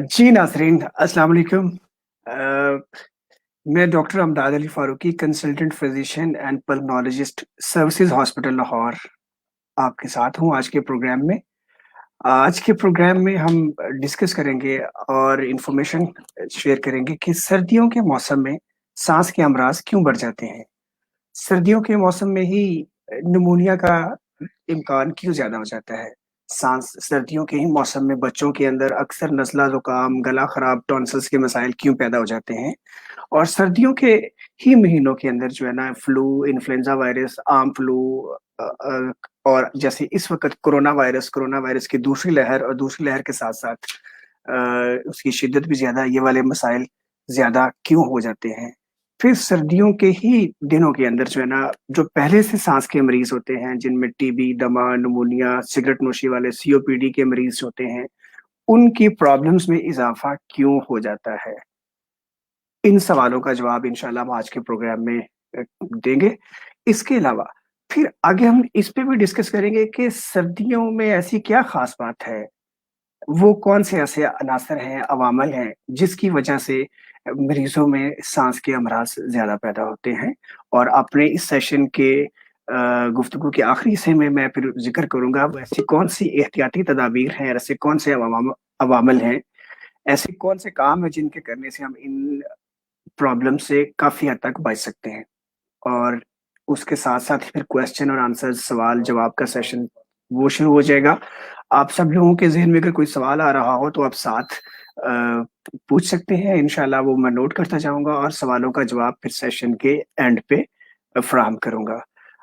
जी नाज़रीन, अस्सलाम वालेकुम। मैं doctor Amdad Ali Farooqui, consultant फ़िज़िशियन and pulmonologist, services hospital Lahore, आपके साथ हूँ आज के प्रोग्राम में। आज के प्रोग्राम में हम डिस्कस करेंगे और इन्फॉर्मेशन शेयर करेंगे कि सर्दियों के मौसम में साँस के अमराज़ क्यों बढ़ जाते हैं? सर्दियों के मौसम में ही निमोनिया का इम्कान क्यों ज़्यादा हो जाता है? सर्दियों के ही मौसम में बच्चों के अंदर अक्सर नज़ला ज़ुकाम, गला खराब, टॉन्सिल्स के मसाइल क्यों पैदा हो जाते हैं? और सर्दियों के ही महीनों के अंदर जो है ना फ्लू, इन्फ्लुएंज़ा वायरस, आम फ्लू और जैसे इस वक़्त कोरोना वायरस की दूसरी लहर और दूसरी लहर के साथ-साथ उसकी शिद्दत भी ज़्यादा, ये वाले मसाइल ज़्यादा क्यों हो जाते हैं? फिर सर्दियों के ही दिनों के अंदर जो है ना, जो पहले से साँस के मरीज़ होते हैं, जिनमें टीबी, दमा, निमोनिया, सिगरेट नोशी वाले सीओपीडी के मरीज़ होते हैं, उनकी प्रॉब्लम्स में इज़ाफ़ा क्यों हो जाता है? इन सवालों का जवाब इंशाल्लाह हम आज के प्रोग्राम में देंगे। इसके अलावा फिर आगे हम इस पे भी डिस्कस करेंगे कि सर्दियों में ऐसी क्या ख़ास बात है? वो कौन से ऐसे अनासर हैं, अवामल हैं, जिसकी वजह से मरीज़ों में साँस के अमराज़ ज़्यादा पैदा होते हैं? और अपने इस सेशन के गुफ्तगू के आखिरी हिस्से में मैं फिर ज़िक्र करूँगा वो ऐसी कौन-सी एहतियाती तदाबीर हैं, ऐसे कौन से अवामल हैं, ऐसे कौन से काम हैं जिनके करने से हम इन प्रॉब्लम से काफ़ी हद तक बच सकते हैं। और उसके साथ-साथ फिर क्वेश्चन और आंसर सवाल-जवाब का सेशन वो शुरू हो जाएगा। आप सब लोगों के ज़हन में अगर कोई सवाल आ रहा हो तो आप साथ पूछ सकते हैं। इंशाल्लाह वो मैं नोट करता जाऊँगा और सवालों का जवाब फिर सेशन के एंड पे फ़राहम करूँगा।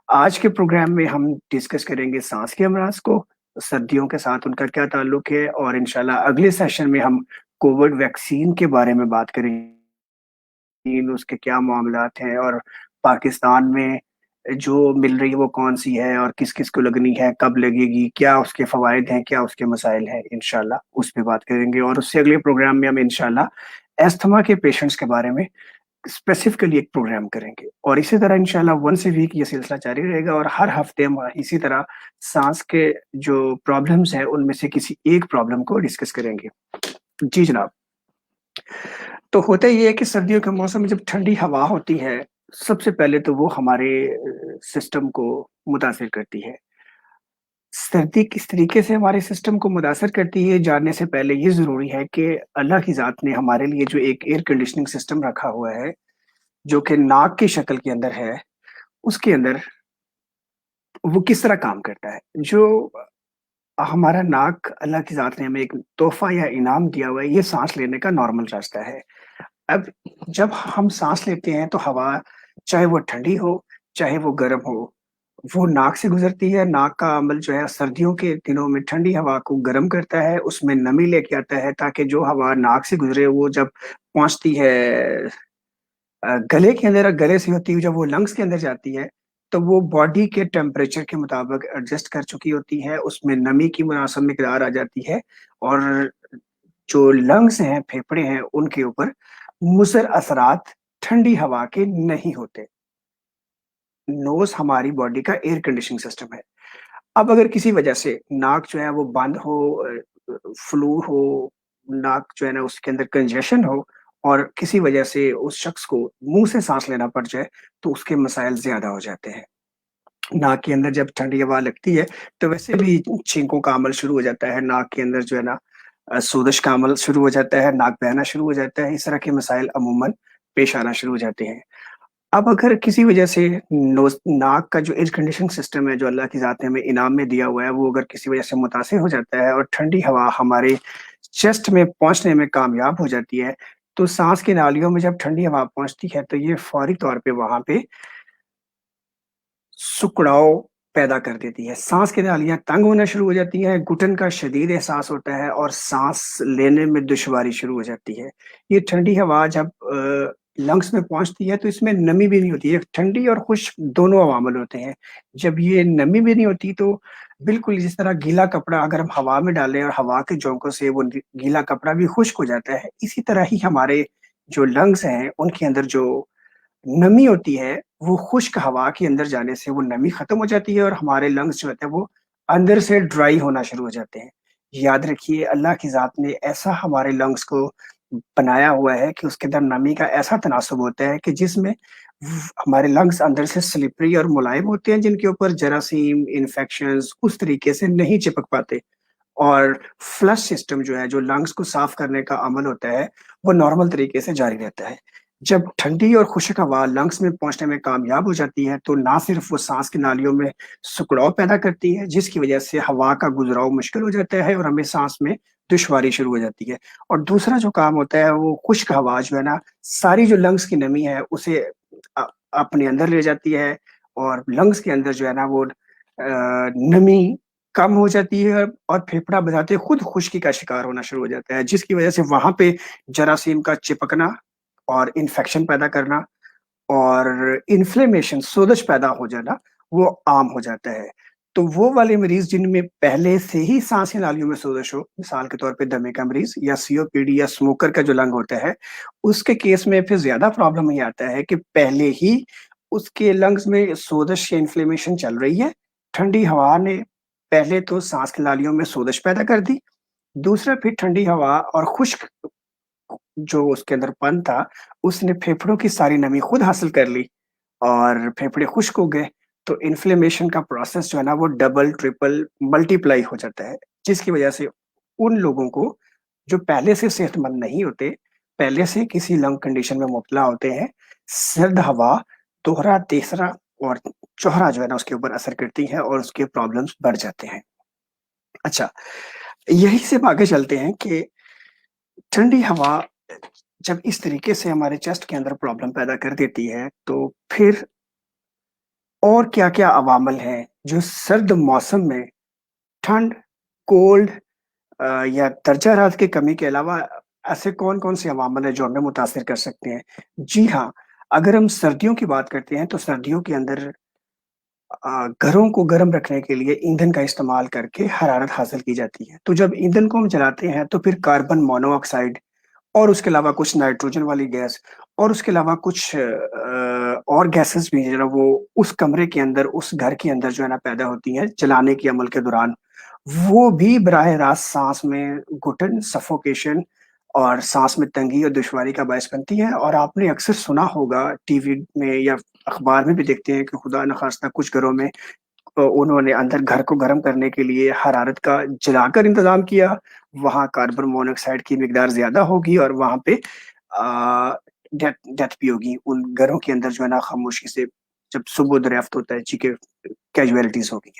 आज के प्रोग्राम में हम डिस्कस करेंगे साँस के अमराज़ को, सर्दियों के साथ उनका क्या ताल्लुक है और इंशाल्लाह अगले सेशन में हम कोविड वैक्सीन के बारे में बात करेंगे। उसके क्या मामलात हैं और पाकिस्तान में जो मिल रही है वो कौन-सी है और किस-किस को लगनी है, कब लगेगी, क्या उसके फ़वाइद हैं, क्या उसके मसाइल हैं, इंशाल्लाह उस पे बात करेंगे और उससे अगले प्रोग्राम में हम इंशाल्लाह अस्थमा के पेशेंट्स के बारे में स्पेसिफिकली एक प्रोग्राम करेंगे और इसी तरह इंशाल्लाह वन्स अ वीक ये सिलसिला जारी रहेगा और हर हफ्ते हम इसी तरह साँस के जो प्रॉब्लम्स हैं, उनमें से किसी एक प्रॉब्लम को डिस्कस करेंगे। जी जनाब। तो होता ये है कि सर्दियों के मौसम में जब ठंडी हवा होती है, सबसे पहले तो वो हमारे सिस्टम को मुतासिर करती है। सर्दी किस तरीके से हमारे सिस्टम को मुतासिर करती है, जानने से पहले ये ज़रूरी है कि अल्लाह की ज़ात ने हमारे लिए जो एक एयर कंडीशनिंग सिस्टम रखा हुआ है, जो कि नाक की शक्ल के अंदर है, उसके अंदर वो किस तरह काम करता है। जो हमारा नाक अल्लाह की ज़ात ने हमें एक तोहफ़ा या इनाम दिया हुआ है, ये साँस लेने का नॉर्मल रास्ता है। अब जब हम साँस लेते हैं तो हवा चाहे वो ठंडी हो, चाहे वो गर्म हो, वो नाक से गुज़रती है। नाक का अमल जो है सर्दियों के दिनों में ठंडी हवा को गर्म करता है, उसमें नमी लेके आता है ताकि जो हवा नाक से गुज़रे वो जब पहुँचती है गले के अंदर, गले से होती हुई जब वो लंग्स के अंदर जाती है, तो वो बॉडी के टेम्परेचर के मुताबिक एडजस्ट कर चुकी होती है, उसमें नमी की मुनासिब मिकदार आ जाती है और जो लंग्स हैं, फेफड़े हैं, उनके ऊपर मुज़र असरात ठंडी हवा के नहीं होते। नोज़ हमारी बॉडी का एयर कंडीशनिंग सिस्टम है। अब अगर किसी वजह से नाक जो है वो बंद हो फ्लू हो, नाक जो है ना उसके अंदर कंजेशन हो और किसी वजह से उस शख्स को मुँह से साँस लेना पड़ जाए, तो उसके मसाइल ज़्यादा हो जाते हैं। नाक के अंदर जब ठंडी हवा लगती है, तो वैसे भी छींकों का अमल शुरू हो जाता है, नाक के अंदर जो है ना सोज़श का अमल शुरू हो जाता है, नाक बहना शुरू हो जाता है, इस तरह के मसाइल अमूमन पेश आना शुरू हो जाते हैं। अब अगर किसी वजह से नाक का जो एयर कंडीशनिंग सिस्टम है, जो अल्लाह की ज़ात ने हमें इनाम में दिया हुआ है, वो अगर किसी वजह से मुतासिर हो जाता है और ठंडी हवा हमारे चेस्ट में पहुँचने में कामयाब हो जाती है, तो साँस की नालियों में जब ठंडी हवा पहुँचती है, तो ये फ़ौरी तौर पे वहाँ पे सुकड़ाव पैदा कर देती है। साँस की नालियाँ तंग होना शुरू हो जाती हैं, घुटन का शदीद एहसास होता है और साँस लेने में दुश्वारी शुरू हो जाती है। ये ठंडी हवा जब लंग्स में पहुँचती है तो इसमें नमी भी नहीं होती है, ठंडी और खुश्क दोनों अवामल होते हैं। जब ये नमी भी नहीं होती तो बिल्कुल जिस तरह गीला कपड़ा अगर हम हवा में डालें और हवा के झोंकों से वो गीला कपड़ा भी खुश्क हो जाता है, इसी तरह ही हमारे जो लंग्स हैं, उनके अंदर जो नमी होती है, वो खुश्क हवा के अंदर जाने से वो नमी खत्म हो जाती है और हमारे लंग्स जो होते हैं वो अंदर से ड्राई होना शुरू हो जाते हैं। याद रखिए अल्लाह की ज़ात ने ऐसा हमारे लंग्स को बनाया हुआ है कि उसके अंदर नमी का ऐसा तनासुब होता है कि जिसमें हमारे लंग्स अंदर से स्लिपरी और मुलायम होते हैं, जिनके ऊपर जरासीम, इन्फेक्शंस उस तरीके से नहीं चिपक पाते। और फ्लश सिस्टम जो है, जो लंग्स को साफ करने का अमल होता है, वो नॉर्मल तरीके से जारी रहता है। जब ठंडी और खुश्क हवा लंग्स में पहुँचने में कामयाब हो जाती है, तो ना सिर्फ़ वो साँस की नालियों में सिकुड़ाव पैदा करती है, जिसकी वजह से हवा का गुज़राव मुश्किल हो जाता है और हमें साँस में दुश्वारी शुरू हो जाती है। और दूसरा जो काम होता है, वो खुश्क हवा जो है ना, सारी जो लंग्स की नमी है, उसे अ, अपने अंदर ले जाती है और लंग्स के अंदर जो है ना, वो नमी कम हो जाती है और फेफड़ा बजाते खुद खुश्की का शिकार होना शुरू हो जाता है, जिसकी वजह से वहाँ पे जरासीम का चिपकना और इन्फेक्शन पैदा करना और इन्फ्लेमेशन सोज़श पैदा हो जाना, वो आम हो जाता है। तो वो वाले मरीज़ जिनमें पहले से ही साँस की नालियों में सोज़श हो, मिसाल के तौर पे दमे का मरीज़ या सीओपीडी या स्मोकर का जो लंग होता है, उसके केस में फिर ज़्यादा प्रॉब्लम ये आता है कि पहले ही उसके लंग्स में सोज़श या इन्फ्लेमेशन चल रही है। ठंडी हवा ने पहले तो साँस की नालियों में सोज़श पैदा कर दी, दूसरा फिर ठंडी हवा और खुश्क जो उसके अंदर पन था, उसने फेफड़ों की सारी नमी खुद हासिल कर ली और फेफड़े खुश्क हो गए, तो इन्फ्लेमेशन का प्रोसेस जो है ना वो डबल, ट्रिपल, मल्टीप्लाई हो जाता है, जिसकी वजह से उन लोगों को जो पहले से सेहतमंद नहीं होते, पहले से किसी लंग कंडीशन में मुब्तला होते हैं, सर्द हवा दोहरा, तीसरा और चौहरा जो है ना उसके ऊपर असर करती है और उसके प्रॉब्लम्स बढ़ जाते हैं। अच्छा, यहीं से हम आगे चलते हैं कि ठंडी हवा जब इस तरीके से हमारे चेस्ट के अंदर प्रॉब्लम पैदा कर देती है, तो फिर और क्या-क्या अवामल हैं, जो सर्द मौसम में ठंड, कोल्ड या दर्जा हरारत की कमी के अलावा ऐसे कौन-कौन से अवामल हैं, जो हमें मुतासिर कर सकते हैं? जी हाँ, अगर हम सर्दियों की बात करते हैं, तो सर्दियों के अंदर घरों को गर्म रखने के लिए ईंधन का इस्तेमाल करके हरारत हासिल की जाती है। तो जब ईंधन को हम जलाते हैं, तो फिर कार्बन मोनोऑक्साइड और उसके अलावा कुछ नाइट्रोजन वाली गैस और उसके अलावा कुछ और गैसेस भी जो है ना वो उस कमरे के अंदर, उस घर के अंदर जो है ना पैदा होती हैं जलाने के अमल के दौरान। वो भी बराह रास्त साँस में घुटन, सफोकेशन और साँस में तंगी और दुश्वारी का बायस बनती है और आपने अक्सर सुना होगा टीवी में या अखबार में भी देखते हैं कि खुदा न खास्ता कुछ घरों में उन्होंने अंदर घर को गर्म करने के लिए हरारत का जलाकर इंतज़ाम किया, वहाँ कार्बन मोनोऑक्साइड की मिकदार ज़्यादा होगी और वहाँ पे डेथ डेथ भी होगी। उन घरों के अंदर जो है ना खामोशी से जब सुबह दरियाफ़्त होता है जी के कैज़ुअलिटीज़ होगी।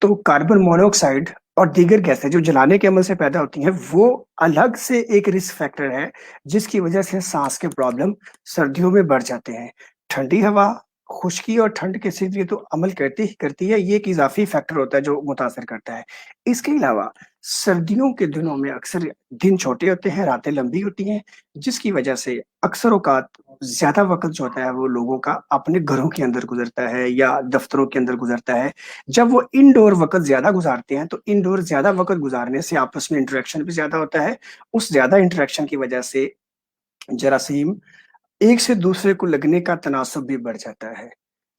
तो कार्बन मोनोऑक्साइड और दीगर गैसें जो जलाने के अमल से पैदा होती हैं, वो अलग से एक रिस्क फैक्टर है, जिसकी वजह से साँस के प्रॉब्लम सर्दियों में बढ़ जाते हैं। ठंडी हवा, खुश्की और ठंड के सिर्फ़ ये तो अमल करती ही करती है, ये एक इज़ाफ़ी फैक्टर होता है जो मुतासिर करता है। इसके अलावा सर्दियों के दिनों में अक्सर दिन छोटे होते हैं, रातें लंबी होती हैं, जिसकी वजह से अक्सर औक़ात ज़्यादा वक़्त जो होता है वो लोगों का अपने घरों के अंदर गुज़रता है या दफ़्तरों के अंदर गुज़रता है। जब वो इनडोर वक़्त ज़्यादा गुज़ारते हैं, तो इनडोर ज़्यादा वक़्त गुज़ारने से आपस में इंटरेक्शन भी ज़्यादा होता है। उस ज़्यादा इंटरेक्शन की वजह से जरासीम एक से दूसरे को लगने का तनासुब भी बढ़ जाता है।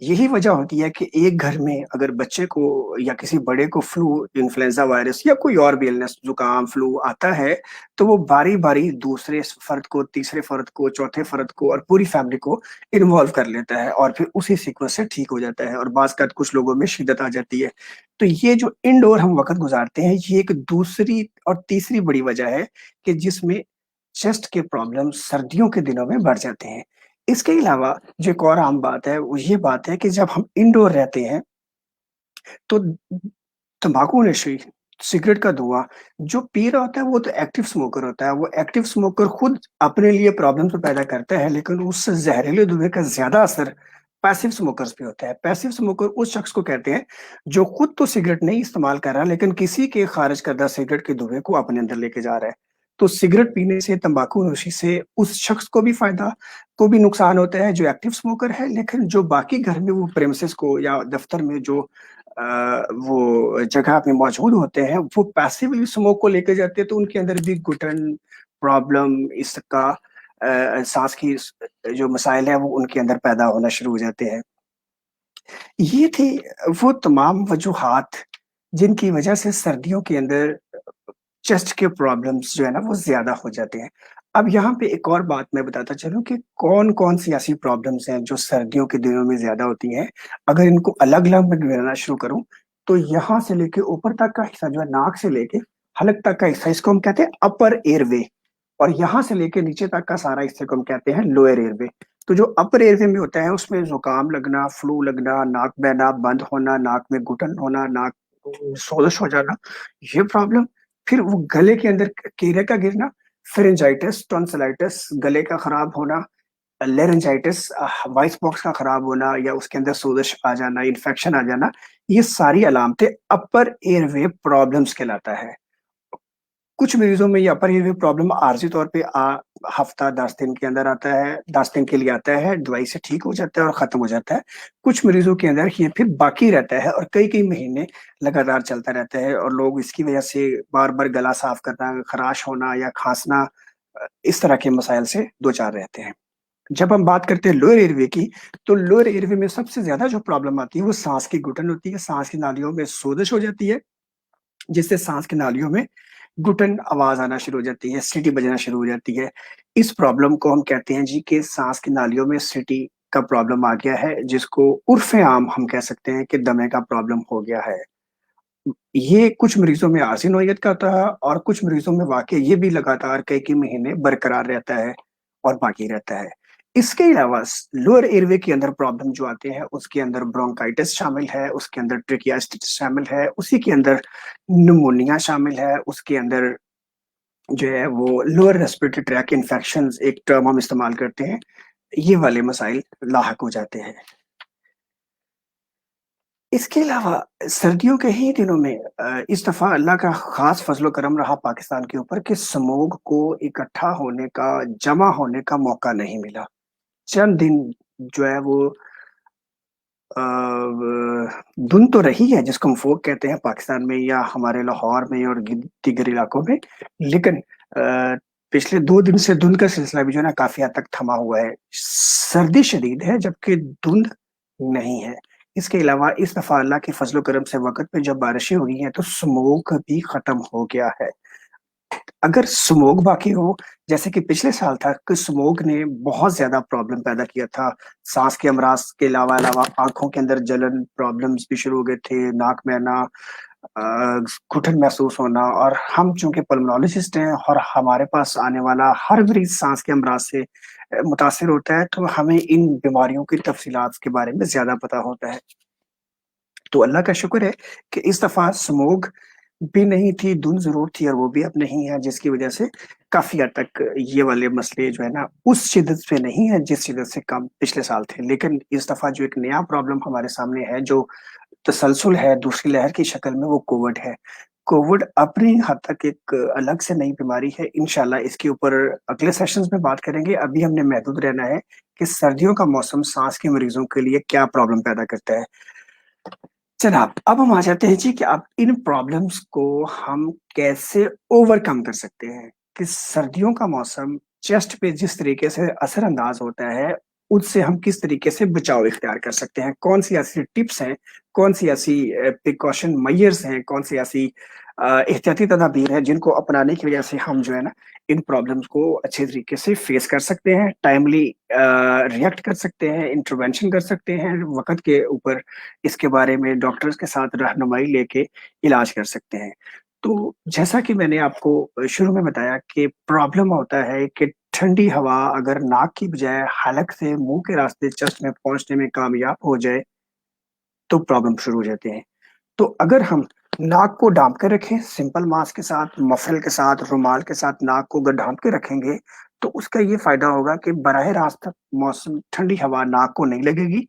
यही वजह होती है कि एक घर में अगर बच्चे को या किसी बड़े को फ्लू, इन्फ्लुएंज़ा वायरस या कोई और भी इलनेस जुकाम, फ्लू आता है, तो वो बारी-बारी दूसरे फ़र्द को, तीसरे फ़र्द को, चौथे फ़र्द को और पूरी फैमिली को इन्वॉल्व कर लेता है और फिर उसी सीक्वेंस से ठीक हो जाता है और बाज़-अवक़ात कुछ लोगों में शिद्दत आ जाती है। तो ये जो इनडोर हम वक़्त गुज़ारते हैं, ये एक दूसरी और तीसरी बड़ी वजह है कि जिसमें चेस्ट के प्रॉब्लम सर्दियों के दिनों में बढ़ जाते हैं। इसके अलावा जो एक और आम बात है, वो ये बात है कि जब हम इंडोर रहते हैं, तो तम्बाकू नशी, सिगरेट का धुआँ, जो पी रहा होता है वो तो एक्टिव स्मोकर होता है। वो एक्टिव स्मोकर खुद अपने लिए प्रॉब्लम तो पैदा करता है, लेकिन उस ज़हरीले धुएँ का ज़्यादा असर पैसिव स्मोकर्स पे होता है। पैसिव स्मोकर उस शख्स को कहते हैं, जो खुद तो सिगरेट नहीं इस्तेमाल कर रहा, लेकिन किसी के खारिज करदा सिगरेट के धुएँ को अपने अंदर लेके जा रहा है। तो सिगरेट पीने से, तम्बाकू नोशी से उस शख्स को भी नुकसान होता है जो एक्टिव स्मोकर है, लेकिन जो बाकी घर में वो प्रेमिसेस को या दफ्तर में जो वो जगह पे मौजूद होते हैं, वो पैसिवली स्मोक को लेके जाते हैं, तो उनके अंदर भी घुटन, प्रॉब्लम इसका साँस की जो मसाइल हैं, वो उनके अंदर पैदा होना शुरू हो जाते हैं। ये थी वो तमाम वजूहात जिनकी वजह से सर्दियों के अंदर चेस्ट के प्रॉब्लम्स जो है ना वो ज़्यादा हो जाते हैं। अब यहाँ पे एक और बात मैं बताता चलूँ कि कौन-कौन सी ऐसी प्रॉब्लम्स हैं जो सर्दियों के दिनों में ज़्यादा होती हैं। अगर इनको अलग-अलग मैं गिनना शुरू करूँ, तो यहाँ से लेके ऊपर तक का हिस्सा जो है नाक से लेके हलक तक का हिस्सा, इसको हम कहते हैं अपर एयरवे, और यहाँ से लेके नीचे तक का सारा हिस्से को हम कहते हैं लोअर एयरवे। तो जो अपर एयरवे में होता है उसमें ज़ुकाम लगना, फ्लू लगना, नाक बहना, बंद होना, नाक में घुटन होना, नाक सोज़श हो जाना, ये प्रॉब्लम। फिर वो गले के अंदर कीड़े का गिरना, फेरिंजाइटिस, टॉन्सिलाइटिस, गले का खराब होना, लेरिंजाइटिस, वॉइस बॉक्स का खराब होना या उसके अंदर सोज़श आ जाना, इन्फेक्शन आ जाना, ये सारी अलामतें अपर एयरवे प्रॉब्लम्स कहलाता है। कुछ मरीज़ों में ये अपर एयरवे प्रॉब्लम आर्ज़ी तौर पे हफ़्ता 10 दिन के अंदर आता है, 10 दिन के लिए आता है, दवाई से ठीक हो जाता है और ख़त्म हो जाता है। कुछ मरीज़ों के अंदर ये फिर बाकी रहता है और कई-कई महीने लगातार चलता रहता है और लोग इसकी वजह से बार-बार गला साफ़ करना, ख़राश होना या खाँसना, इस तरह के मसाइल से दो-चार रहते हैं। जब हम बात करते हैं लोअर एयरवे की, तो लोअर एयरवे में सबसे ज़्यादा जो प्रॉब्लम आती है वो साँस की घुटन होती है, साँस की नालियों में सोज़श हो जाती है, जिससे साँस की नालियों में घुटन आवाज़ आना शुरू हो जाती है, सीटी बजना शुरू हो जाती है। इस प्रॉब्लम को हम कहते हैं जी कि साँस की नालियों में सीटी का प्रॉब्लम आ गया है, जिसको उर्फ़ आम हम कह सकते हैं कि दमे का प्रॉब्लम हो गया है। ये कुछ मरीज़ों में आर्ज़ी नोयत का होता है और कुछ मरीज़ों में वाक़ई ये भी लगातार कई-कई महीने बरकरार रहता है और बाकी रहता है। इसके अलावा लोअर एयरवे के अंदर प्रॉब्लम जो आते हैं, उसके अंदर ब्रोंकाइटिस शामिल है, उसके अंदर ट्रेकियास्टिस शामिल है, उसी के अंदर निमोनिया शामिल है, उसके अंदर जो है वो लोअर रेस्पिरेटरी ट्रैक इन्फेक्शंस एक टर्म हम इस्तेमाल करते हैं, ये वाले मसाइल लाहक हो जाते हैं। इसके अलावा सर्दियों के ही दिनों में इस दफ़ा अल्लाह का ख़ास फ़ज़्ल-ओ-करम रहा पाकिस्तान के ऊपर कि स्मॉग को इकट्ठा होने का, जमा होने का मौका नहीं मिला। चंद दिन जो है वो व धुंध तो रही है जिसको हम फ़ोग कहते हैं पाकिस्तान में या हमारे लाहौर में और दीगर इलाकों में, लेकिन पिछले 2 दिन से धुंध का सिलसिला भी जो है ना काफ़ी हद तक थमा हुआ है। सर्दी शदीद है जबकि धुंध नहीं है। इसके अलावा इस दफ़ा अल्लाह के फ़ज़्ल-ओ-करम से वक़्त पे जब बारिशें हुई हैं तो स्मॉग भी ख़त्म हो गया है। अगर स्मॉग बाकी हो, जैसे कि पिछले साल था कि स्मॉग ने बहुत ज़्यादा प्रॉब्लम पैदा किया था। साँस के अमराज़ के अलावा आँखों के अंदर जलन प्रॉब्लम्स भी शुरू हो गए थे, नाक में आना, घुटन महसूस होना, और हम चूँकि पल्मोनोलॉजिस्ट हैं और हमारे पास आने वाला हर मरीज़ साँस के अमराज़ से मुतासिर होता है, तो हमें इन बीमारियों की तफ़सीलात के बारे में ज़्यादा पता होता है। तो अल्लाह का शुक्र है कि इस दफ़ा स्मॉग भी नहीं थी, धुंध ज़रूर थी और वो भी अब नहीं है, जिसकी वज़ह से काफ़ी हद तक ये वाले मसले जो है ना, उस शिद्दत से नहीं है, जिस शिद्दत से कम पिछले साल थे। लेकिन इस दफ़ा जो एक नया प्रॉब्लम हमारे सामने है, जो तसलसल है दूसरी लहर की शक्ल में, वो कोविड है। कोविड अपनी हद तक एक अलग से नई बीमारी है, इंशाअल्लाह इसके ऊपर अगले सेशंस में बात करेंगे। अभी हमने महदूद रहना है कि सर्दियों का मौसम साँस के मरीज़ों के लिए क्या प्रॉब्लम पैदा करता है। जनाब, अब हम आ जाते हैं जी कि अब इन प्रॉब्लम्स को हम कैसे ओवरकम कर सकते हैं, कि सर्दियों का मौसम चेस्ट पे जिस तरीके से असर-अंदाज़ होता है, उससे हम किस तरीके से बचाव इख्तियार कर सकते हैं? कौन-सी ऐसी टिप्स हैं, कौन-सी ऐसी प्रिकॉशन मेजर्स हैं, कौन-सी ऐसी एहतियाती तदाबीर हैं, जिनको अपनाने की वजह से हम जो है ना, इन प्रॉब्लम्स को अच्छे तरीके से फेस कर सकते हैं, टाइमली रिएक्ट कर सकते हैं, इंटरवेंशन कर सकते हैं, वक़्त के ऊपर इसके बारे में डॉक्टर्स के साथ रहनुमाई लेके इलाज कर सकते हैं। तो जैसा कि मैंने आपको शुरू में बताया कि प्रॉब्लम होता है कि ठंडी हवा अगर नाक की बजाय हलक से मुँह के रास्ते चेस्ट में पहुँचने में कामयाब हो जाए, तो प्रॉब्लम शुरू हो जाते हैं। तो अगर हम नाक को ढाँप के रखें, सिंपल मास्क के साथ, मफ़लर के साथ, रुमाल के साथ नाक को अगर ढाँप के रखेंगे, तो उसका ये फ़ायदा होगा कि बराह रास्त मौसम ठंडी हवा नाक को नहीं लगेगी।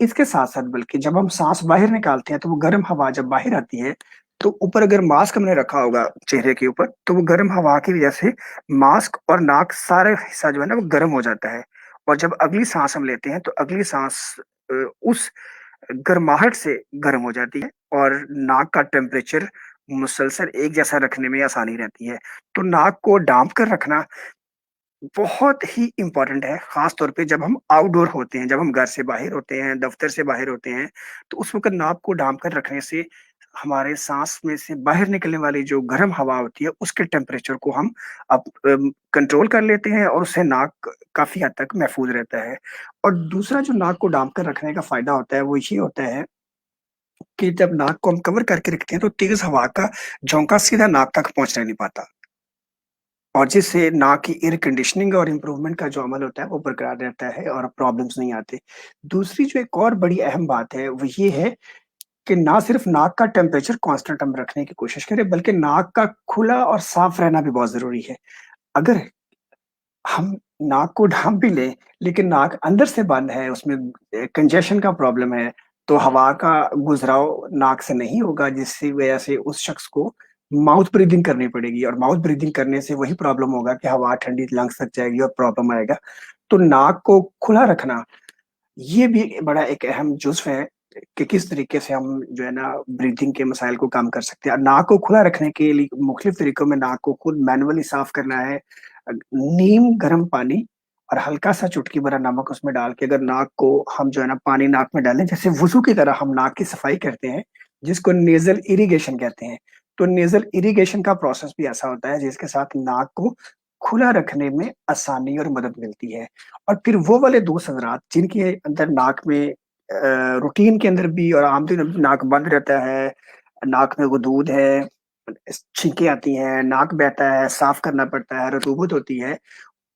इसके साथ-साथ बल्कि जब हम साँस बाहर निकालते हैं, तो वो गर्म हवा जब बाहर आती है, तो ऊपर अगर मास्क हमने रखा होगा चेहरे के ऊपर, तो वो गर्म हवा की वजह से मास्क और नाक सारा हिस्सा जो है ना, वो गर्म हो जाता है। और जब अगली साँस हम लेते हैं, तो अगली साँस उस गर्माहट से गर्म हो जाती है और नाक का टेम्परेचर मुसलसल एक जैसा रखने में आसानी रहती है। तो नाक को ढाँप कर रखना बहुत ही इम्पोर्टेंट है, ख़ास तौर पे जब हम आउटडोर होते हैं, जब हम घर से बाहर होते हैं, दफ़्तर से बाहर होते हैं, तो उस वक़्त नाक को ढाँप कर रखने से हमारे साँस में से बाहर निकलने वाली जो गर्म हवा होती है, उसके टेम्परेचर को हम कंट्रोल कर लेते हैं और उससे नाक काफ़ी हद तक महफूज़ रहता है। और दूसरा जो नाक को ढाँप कर रखने का फ़ायदा होता है, वो ये होता है कि जब नाक को हम कवर करके रखते हैं, तो तेज़ हवा का झोंका सीधा नाक तक पहुँचने नहीं पाता। और जिससे नाक की एयर कंडीशनिंग और इम्प्रूवमेंट का जो अमल होता है, वो बरकरार रहता है और प्रॉब्लम्स नहीं आते। दूसरी जो एक और बड़ी अहम बात है, वो ये है कि ना सिर्फ नाक का टेम्परेचर कांस्टेंट हम रखने की कोशिश करें, बल्कि नाक का खुला और साफ रहना भी बहुत ज़रूरी है। अगर हम नाक को ढाँप भी लें, लेकिन नाक अंदर से बंद है, उसमें कंजेशन का प्रॉब्लम है, तो हवा का गुज़राव नाक से नहीं होगा, जिसकी वजह से उस शख्स को माउथ ब्रीथिंग करनी पड़ेगी और माउथ ब्रीथिंग करने से वही प्रॉब्लम होगा कि हवा ठंडी लंग्स तक जाएगी और प्रॉब्लम आएगा। तो नाक को खुला रखना, ये भी बड़ा एक अहम जुज़्व है कि किस तरीके से हम जो है ना ब्रीथिंग के मसाइल को कम कर सकते हैं। नाक को खुला रखने के लिए मुख्तलिफ तरीकों में नाक को खुद मैनुअली साफ़ करना है। नीम गर्म पानी और हल्का-सा चुटकी भरा नमक उसमें डाल के अगर नाक को हम जो है ना पानी नाक में डालें, जैसे वुज़ू की तरह हम नाक की सफाई करते हैं, जिसको नेज़ल इरिगेशन कहते हैं। तो नेज़ल इरिगेशन का प्रोसेस भी ऐसा होता है जिसके साथ नाक को खुला रखने में आसानी और मदद मिलती है। और फिर वो वाले दोस्त हज़रात जिनके अंदर नाक में रूटीन के अंदर भी और आम दिनों में भी नाक बंद रहता है, नाक में गुदूद है, छींकें आती हैं, नाक बहता है, साफ़ करना पड़ता है, रतूबत होती है,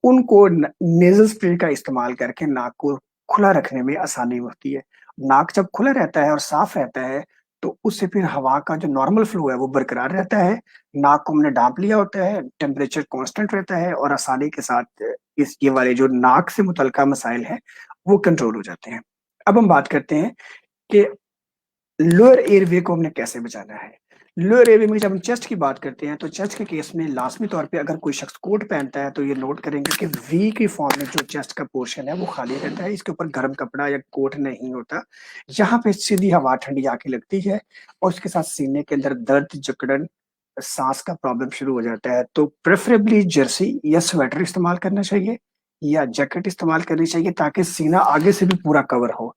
उनको नेज़ल स्प्रे का इस्तेमाल करके नाक को खुला रखने में आसानी होती है। नाक जब खुला रहता है और साफ़ रहता है, तो उससे फिर हवा का जो नॉर्मल फ्लो है वो बरकरार रहता है। नाक को हमने ढाँप लिया होता है, टेम्परेचर कांस्टेंट रहता है और आसानी के साथ इस ये वाले जो नाक से मुतल्लिका मसाइल हैं, वो कंट्रोल हो जाते हैं। अब हम बात करते हैं कि लोअर एयरवे को हमने कैसे बचाना है? लोअर एयरवे में जब हम चेस्ट की बात करते हैं, तो चेस्ट के केस में लाज़मी तौर पे अगर कोई शख्स कोट पहनता है, तो ये नोट करेंगे कि वी की फॉर्म में जो चेस्ट का पोर्शन है, वो खाली रहता है। इसके ऊपर गर्म कपड़ा या कोट नहीं होता। यहाँ पे सीधी हवा ठंडी आके लगती है और उसके साथ सीने के अंदर दर्द, जकड़न, साँस का प्रॉब्लम शुरू हो जाता है। तो प्रेफ़रेबली जर्सी या स्वेटर इस्तेमाल करना चाहिए या जैकेट इस्तेमाल करनी चाहिए ताकि सीना आगे से भी पूरा कवर हो।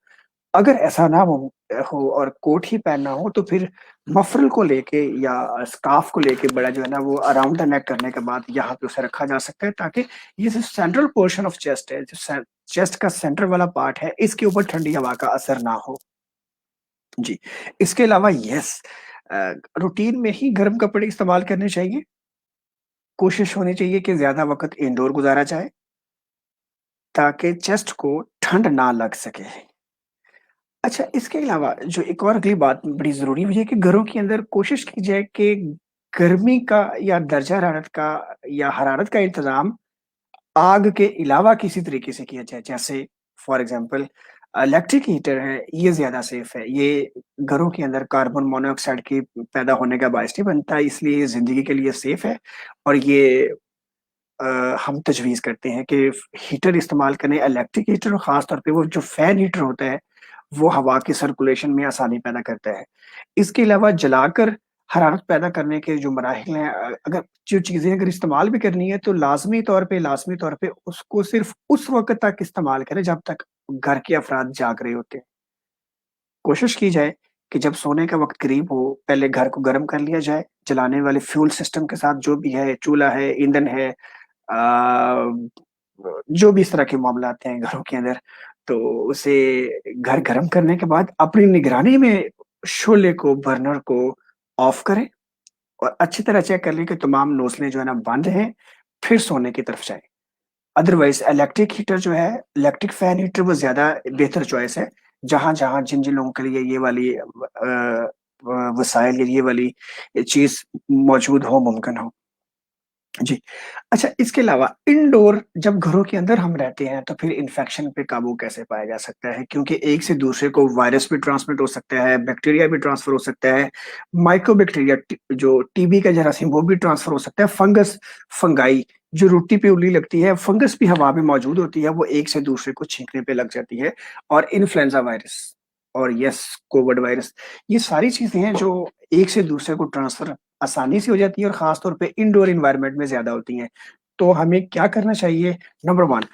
अगर ऐसा ना हो और कोट ही पहनना हो तो फिर मफरल को लेके या स्कार्फ को लेके बड़ा जो है ना वो अराउंड द नेक करने के बाद यहाँ पे उसे रखा जा सकता है ताकि ये जो सेंट्रल पोर्शन ऑफ चेस्ट है, जो चेस्ट का सेंटर वाला पार्ट है, इसके ऊपर ठंडी हवा का असर ना हो। जी, इसके अलावा रूटीन में ही गर्म कपड़े इस्तेमाल करने चाहिए। कोशिश होनी चाहिए कि ज़्यादा वक़्त इंडोर गुज़ारा जाए ताकि चेस्ट को ठंड ना लग सके। अच्छा, इसके अलावा जो एक और अगली बात बड़ी ज़रूरी है, वो ये है कि घरों के अंदर कोशिश की जाए कि गर्मी का या दर्जा हरारत का या हरारत का इंतज़ाम आग के अलावा किसी तरीके से किया जाए। जैसे फॉर एग्ज़ाम्पल इलेक्ट्रिक हीटर है, ये ज़्यादा सेफ़ है। ये घरों के अंदर कार्बन मोनोऑक्साइड की पैदा होने का बायस नहीं बनता, इसलिए ये ज़िंदगी के लिए सेफ़ है और ये हम तजवीज़ करते हैं कि हीटर इस्तेमाल करें, इलेक्ट्रिक हीटर और ख़ास तौर पे वो जो फ़ैन हीटर होता है, वो हवा की सर्कुलेशन में आसानी पैदा करता है। इसके अलावा जलाकर हरारत पैदा करने के जो मराहिल हैं अगर जो चीज़ें अगर इस्तेमाल भी करनी है तो लाज़मी तौर पे उसको सिर्फ़ उस वक़्त तक इस्तेमाल करें जब तक घर के अफ़राद जाग रहे होते हैं। कोशिश की जाए कि जब सोने का वक़्त करीब हो, पहले घर को गर्म कर लिया जाए, जलाने वाले फ्यूल सिस्टम के साथ जो भी है, चूल्हा है, ईंधन है जो भी इस तरह के मामलात हैं घरों के अंदर, तो उसे घर गरम करने के बाद अपनी निगरानी में शोले को, बर्नर को ऑफ करें और अच्छी तरह चेक कर लें कि तमाम नोज़लें जो है ना बंद हैं, फिर सोने की तरफ जाएँ। अदरवाइज़ इलेक्ट्रिक हीटर जो है, इलेक्ट्रिक फैन हीटर वो ज़्यादा बेहतर चॉइस है, जहाँ-जहाँ जिन-जिन लोगों के लिए ये वाली वसाइल या ये वाली चीज़ मौजूद हो, मुमकिन हो। जी। अच्छा इसके अलावा इंडोर जब घरों के अंदर हम रहते हैं तो फिर इन्फेक्शन पे काबू कैसे पाया जा सकता है? क्योंकि एक से दूसरे को वायरस भी ट्रांसमिट हो सकता है, बैक्टीरिया भी ट्रांसफ़र हो सकता है, माइक्रोबैक्टीरिया जो टीबी का जरासीम वो भी ट्रांसफ़र हो सकता है, फंगस, फंगाई जो रोटी पे उल्ली लगती है, फंगस भी हवा में मौजूद होती है, वो एक से दूसरे को छींकने पे लग जाती है और इन्फ्लुएंज़ा वायरस और यस कोविड वायरस ये सारी चीज़ें हैं जो एक से दूसरे को ट्रांसफ़र आसानी से हो जाती है और ख़ास तौर पे इंडोर एनवायरनमेंट में ज़्यादा होती हैं। तो हमें क्या करना चाहिए? नंबर 1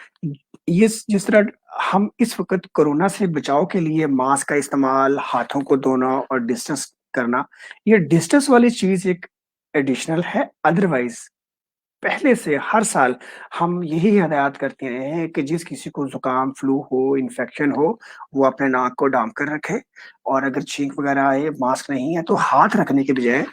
ये जिस तरह हम इस वक़्त कोरोना से बचाव के लिए मास्क का इस्तेमाल, हाथों को धोना और डिस्टेंस करना, ये डिस्टेंस वाली चीज़ एक एडिशनल है, अदरवाइज़ पहले से हर साल हम यही हिदायत करते रहे हैं कि जिस किसी को ज़ुकाम, फ्लू हो, इन्फेक्शन हो, वो अपने नाक को ढाँप कर रखे और अगर छींक वगैरह आए, मास्क नहीं है, तो हाथ रखने के बजाय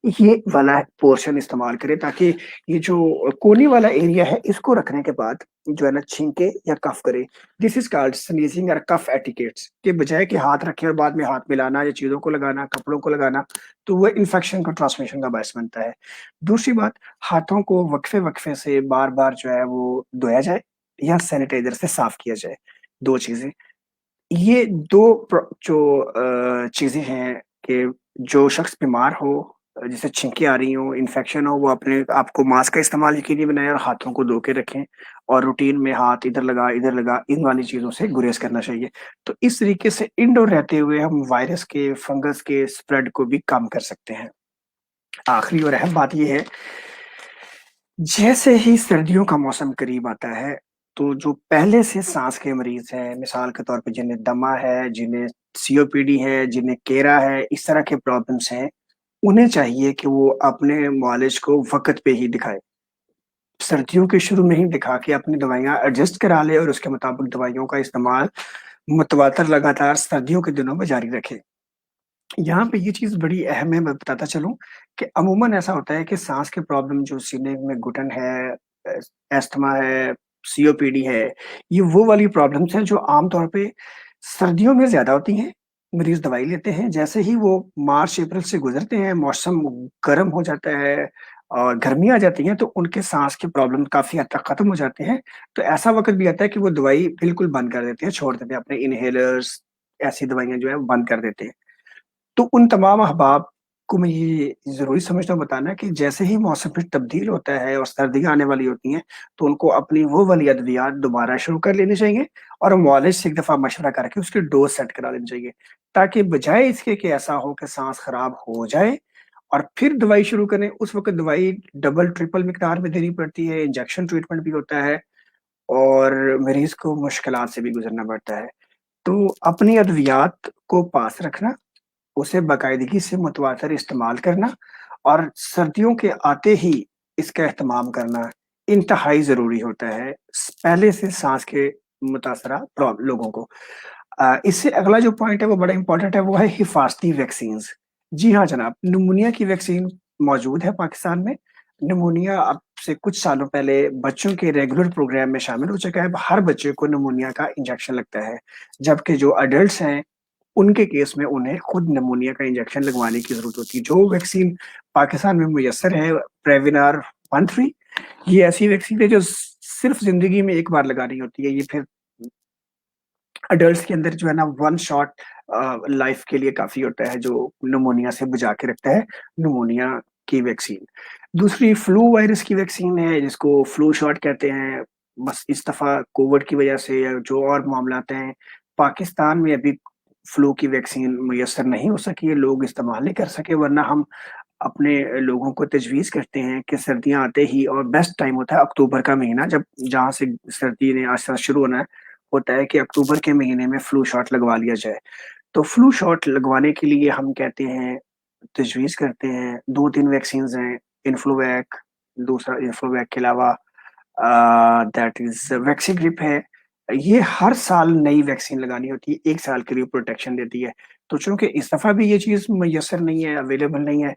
ये वाला पोर्शन इस्तेमाल करें ताकि ये जो कोने वाला एरिया है, इसको रखने के बाद जो है ना छींके या कफ करे। दिस इज़ कॉल्ड स्नीज़िंग और कफ एटिकेट्स के बजाय कि हाथ रखें और बाद में हाथ मिलाना या चीज़ों को लगाना, कपड़ों को लगाना, तो वो इन्फेक्शन को ट्रांसमिशन का बायस बनता है। दूसरी बात, हाथों को वक्फे-वक्फे से बार-बार जो है वो धोया जाए या सैनिटाइज़र से साफ किया जाए, 2 चीज़ें। ये 2 चीज़ें हैं कि जो शख्स बीमार हो जिसे छींकें आ रही हों, इन्फेक्शन हो, वो अपने आप को मास्क का इस्तेमाल यकीनी बनाएँ और हाथों को धो के रखें और रूटीन में हाथ इधर लगा, इन वाली चीज़ों से गुरेज़ करना चाहिए। तो इस तरीके से इंडोर रहते हुए हम वायरस के, फंगस के स्प्रेड को भी कम कर सकते हैं। आखिरी और अहम बात ये है, जैसे ही सर्दियों का मौसम करीब आता है, तो जो पहले से साँस के मरीज़ हैं, मिसाल के तौर पे जिन्हें दमा है, जिन्हें सीओपीडी है, जिन्हें केरा है, इस तरह के प्रॉब्लम्स हैं, उन्हें चाहिए कि वो अपने मुआलिज को वक़्त पे ही दिखाएँ। सर्दियों के शुरू में ही दिखा के अपनी दवाइयाँ एडजस्ट करा लें और उसके मुताबिक दवाइयों का इस्तेमाल मुतवातर लगातार सर्दियों के दिनों में जारी रखें। यहाँ पे ये चीज़ बड़ी अहम है, मैं बताता चलूँ कि अमूमन ऐसा होता है कि साँस के प्रॉब्लम जो सीने में घुटन है, अस्थमा है, सीओपीडी है, ये वो वाली प्रॉब्लम्स हैं जो आम तौर पे सर्दियों में ज़्यादा होती हैं। मरीज़ दवाई लेते हैं, जैसे ही वो मार्च-अप्रैल से गुज़रते हैं, मौसम गर्म हो जाता है और गर्मियाँ आ जाती हैं, तो उनके साँस के प्रॉब्लम काफ़ी हद तक खत्म हो जाते हैं। तो ऐसा वक़्त भी आता है कि वो दवाई बिल्कुल बंद कर देते हैं, छोड़ देते हैं, अपने इन्हेलर्स, ऐसी दवाइयाँ जो है वो बंद कर देते हैं। तो उन तमाम अहबाब को मैं ये ज़रूरी समझता हूँ बताना कि जैसे ही मौसम फिर तब्दील होता है और सर्दियाँ आने वाली होती हैं, तो उनको अपनी वो वाली अद्वियात दोबारा शुरू कर लेनी चाहिए और मुआलिज से एक दफ़ा मशवरा करके उसकी डोज़ सेट करा लेनी चाहिए। ताकि बजाए इसके कि ऐसा हो कि साँस खराब हो जाए और फिर दवाई शुरू करें, उस वक़्त दवाई डबल, ट्रिपल मिकदार में देनी पड़ती है, इंजेक्शन ट्रीटमेंट भी होता है और मरीज़ को मुश्किलात से भी गुज़रना पड़ता है। तो अपनी अद्वियात को पास रखना, उसे बाकायदगी से मुतवातर इस्तेमाल करना और सर्दियों के आते ही इसका एहतमाम करना इंतहाई ज़रूरी होता है, पहले से साँस के मुतासरा लोगों को। इससे अगला जो पॉइंट है वो बड़ा इम्पोर्टेंट है, वो है हिफ़ाज़ती वैक्सीन्स। जी हाँ जनाब, निमोनिया की वैक्सीन मौजूद है पाकिस्तान में। निमोनिया अब से कुछ सालों पहले बच्चों के रेगुलर प्रोग्राम में शामिल हो चुका है। हर बच्चे को निमोनिया का इंजेक्शन लगता है, जबकि जो एडल्ट्स हैं उनके केस में उन्हें खुद निमोनिया का इंजेक्शन लगवाने की ज़रूरत होती है। जो वैक्सीन पाकिस्तान में मुयस्सर है प्रेविनार 13, ये ऐसी वैक्सीन है जो सिर्फ़ ज़िंदगी में एक बार लगानी होती है। ये फिर एडल्ट्स के अंदर जो है ना वन शॉट लाइफ़ के लिए काफ़ी होता है जो निमोनिया से बचा के रखता है, निमोनिया की वैक्सीन। दूसरी फ्लू वायरस की वैक्सीन है जिसको फ्लू शॉट कहते हैं। बस इस दफ़ा कोविड की वजह से या जो और मामलात हैं, पाकिस्तान में अभी फ्लू की वैक्सीन मुयस्सर नहीं हो सकी है, लोग इस्तेमाल नहीं कर सके वरना हम अपने लोगों को तजवीज़ करते हैं कि सर्दियाँ आते ही और बेस्ट टाइम होता है अक्टूबर का महीना जब जहाँ से सर्दी ने आस्ता शुरू होना है, होता है कि अक्टूबर के महीने में फ्लू शॉट लगवा लिया जाए। तो फ्लू शॉट लगवाने के लिए हम कहते हैं, तजवीज़ करते हैं 2-3 वैक्सीन्स हैं, इन्फ्लूवैक, दूसरा इन्फ्लूवैक के अलावा दैट इज़ वैक्सीग्रिप है। ये हर साल नई वैक्सीन लगानी होती है, 1 साल के लिए प्रोटेक्शन देती है। तो चूँकि इस दफ़ा भी ये चीज़ मुयस्सर नहीं है, अवेलेबल नहीं है,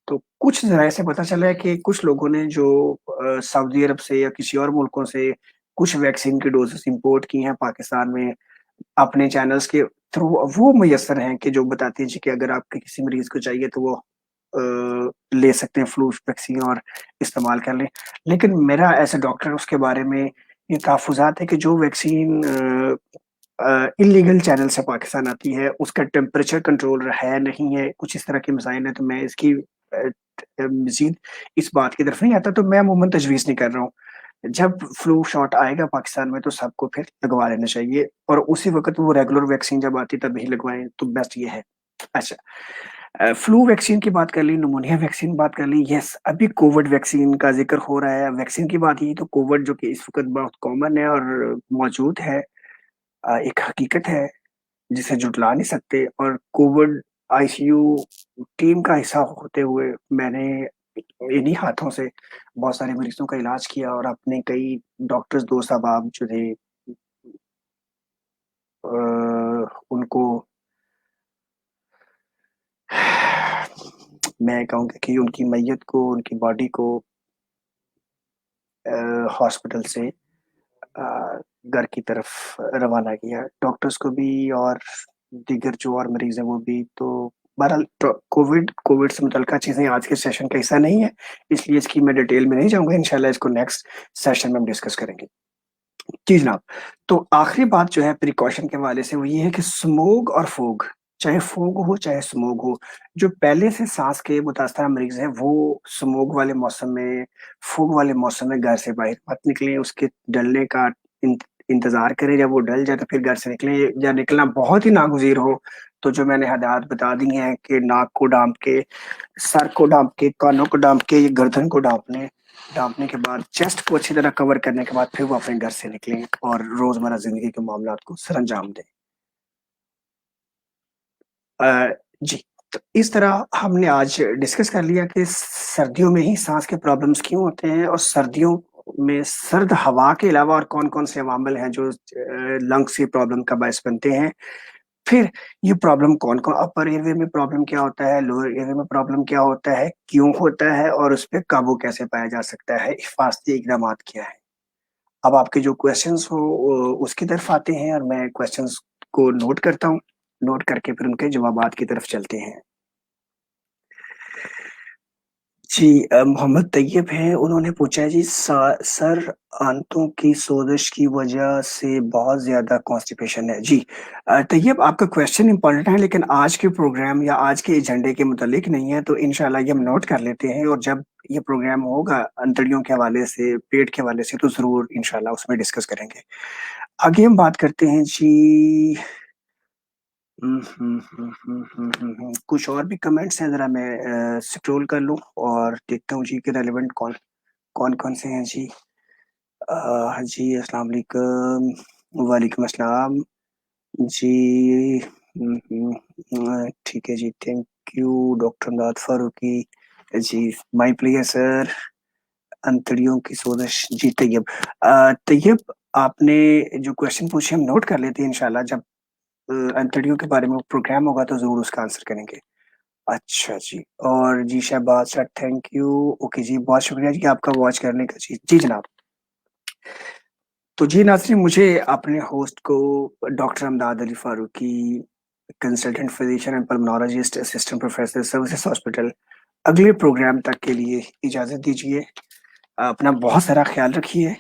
तो कुछ ज़राए से पता चला है कि कुछ लोगों ने जो सऊदी अरब से या किसी और मुल्कों से कुछ वैक्सीन की डोज़ेज़ इम्पोर्ट की हैं पाकिस्तान में, अपने चैनल्स के थ्रू वो मुयस्सर हैं कि जो बताती हैं जी कि अगर आपके किसी मरीज़ को चाहिए तो वो ले सकते हैं फ्लू वैक्सीन और इस्तेमाल कर लें। लेकिन मेरा एज़ अ डॉक्टर उसके बारे में ये तहफ़्फ़ुज़ात है कि जो वैक्सीन इल्लीगल चैनल से पाकिस्तान आती है, उसका टेम्परेचर कंट्रोल है, नहीं है, कुछ इस तरह के मसाइल हैं, तो मैं इसकी मज़ीद इस बात की तरफ नहीं आता, तो मैं अमूमन तजवीज़ नहीं कर रहा हूँ। जब फ्लू शॉट आएगा पाकिस्तान में तो सबको फिर लगवा लेना चाहिए और उसी वक़्त वो रेगुलर वैक्सीन जब आती है तभी लगवाएँ, तो बेस्ट ये है। अच्छा, फ्लू वैक्सीन की बात कर ली, निमोनिया वैक्सीन बात कर ली, यस अभी कोविड वैक्सीन का ज़िक्र हो रहा है। वैक्सीन की बात की तो कोविड जो कि इस वक़्त बहुत कॉमन है और मौजूद है, एक हकीकत है जिसे झुटला नहीं सकते और कोविड आईसीयू टीम का हिस्सा होते हुए मैंने इन्हीं हाथों से बहुत सारे मरीज़ों का इलाज किया और अपने कई डॉक्टर्स दोस्त अहबाब जो थे उनको मैं कहूँगा कि उनकी मैयत को, उनकी बॉडी को हॉस्पिटल से घर की तरफ रवाना किया। डॉक्टर्स को भी और दीगर जो और मरीज़ हैं वो भी। तो बहरहाल तो कोविड से मुतल्लिक़ चीज़ें आज के सेशन का हिस्सा नहीं है, इसलिए इसकी मैं डिटेल में नहीं जाऊँगा, इंशाल्लाह इसको नेक्स्ट सेशन में हम डिस्कस करेंगे। जी जनाब, तो आखिरी बात जो है प्रिकॉशन के हवाले से वो ये है कि स्मोक और फॉग, चाहे फॉग हो चाहे स्मोक हो, जो पहले से साँस के मुतासरा मरीज़ हैं वो स्मोक वाले मौसम में, फॉग वाले मौसम में घर से बाहर मत निकलें, उसके डलने का इंतज़ार करें, जब वो डल जाए तो फिर घर से निकलें, या निकलना बहुत ही नागुज़ीर हो, तो जो मैंने हदायत बता दी हैं कि नाक को ढाँप के, सर को ढाँप के, कानों को ढाँप के, गर्दन को ढाँपने के बाद चेस्ट को अच्छी तरह कवर करने के बाद फिर वो अपने घर से निकलें और रोज़मर्रा ज़िंदगी के मामलात को सरअंजाम दें। जी, तो इस तरह हमने आज डिस्कस कर लिया कि सर्दियों में ही साँस के प्रॉब्लम्स क्यों होते हैं और सर्दियों में सर्द हवा के अलावा और कौन-कौन से अवामिल हैं जो लंग्स की प्रॉब्लम का बायस बनते हैं। फिर ये प्रॉब्लम कौन-कौन अपर एयरवे में प्रॉब्लम क्या होता है, लोअर एयरवे में प्रॉब्लम क्या होता है, क्यों होता है और उस पे काबू कैसे पाया जा सकता है, हिफाज़ती इक़दामात क्या हैं? अब आपके जो क्वेश्चन्स हो उसकी तरफ आते हैं और मैं क्वेश्चन्स को नोट करता हूँ। नोट करके फिर उनके जवाबात की तरफ चलते हैं। जी मोहम्मद तैयब हैं, उन्होंने पूछा है जी सर आंतों की सोज़श की वजह से बहुत ज़्यादा कॉन्स्टिपेशन है। जी तैयब आपका क्वेश्चन इम्पोर्टेंट है लेकिन आज के प्रोग्राम या आज के एजेंडे के मुतालिक नहीं है, तो इंशाल्लाह ये हम नोट कर लेते हैं और जब ये प्रोग्राम होगा अंतड़ियों के हवाले से, पेट के हवाले से तो ज़रूर इंशाल्लाह उसमें डिस्कस करेंगे। आगे हम बात करते हैं जी कुछ और भी कमेंट्स हैं ज़रा मैं स्क्रॉल कर लूँ और देखता हूँ जी कि रेलेवेंट कौन-कौन से हैं जी। जी अस्सलाम वालेकुम, वालेकुम अस्सलाम। जी, ठीक है जी, thank you doctor Amdad Farooqui. जी, माय प्लेयर सर, अंतड़ियों की सोज़श जी तैयब। तैयब आपने जो क्वेश्चन पूछे हम नोट कर लेते हैं इंशाल्लाह जब अंतड़ियों के बारे में प्रोग्राम होगा तो ज़रूर उसका आंसर करेंगे। अच्छा जी, और जी Shahbaz sir thank you. Okay जी, बहुत शुक्रिया जी आपका वॉच करने का जी। जी जनाब। तो जी नाज़रीन मुझे अपने होस्ट को doctor Amdad Ali Farooqui, consultant physician and pulmonologist, assistant professor services hospital, अगले प्रोग्राम तक के लिए इजाज़त दीजिए। अपना बहुत सारा ख़्याल रखिए।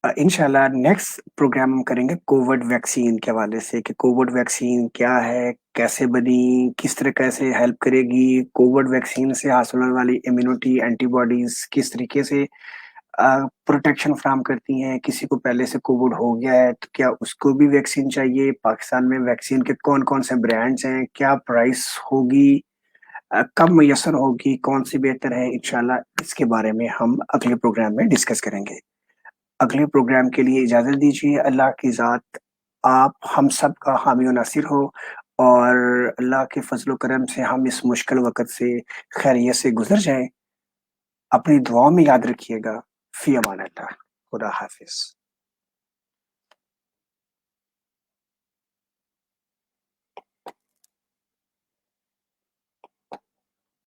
इंशाल्लाह नेक्स्ट प्रोग्राम हम करेंगे कोविड वैक्सीन के हवाले से कि कोविड वैक्सीन क्या है, कैसे बनी, किस तरह कैसे हेल्प करेगी, कोविड वैक्सीन से हासिल होने वाली इम्यूनिटी, एंटीबॉडीज़ किस तरीके से प्रोटेक्शन फ़राहम करती हैं। किसी को पहले से कोविड हो गया है तो क्या उसको भी वैक्सीन चाहिए? पाकिस्तान में वैक्सीन के कौन-कौन से ब्रांड्स हैं? क्या प्राइस होगी? कब मुयस्सर होगी? कौन-सी बेहतर है? इंशाल्लाह इसके बारे में हम अगले प्रोग्राम में डिस्कस करेंगे। अगले प्रोग्राम के लिए इजाज़त दीजिए। अल्लाह की ज़ात आप हम सब का हामी और नासिर हो और अल्लाह के फ़ज़ल-ओ करम से हम इस मुश्किल वक़्त से खैरियत से गुज़र जाएँ। अपनी दुआओं में याद रखिएगा। फ़ी अमान अल्लाह। खुदा हाफ़िज़।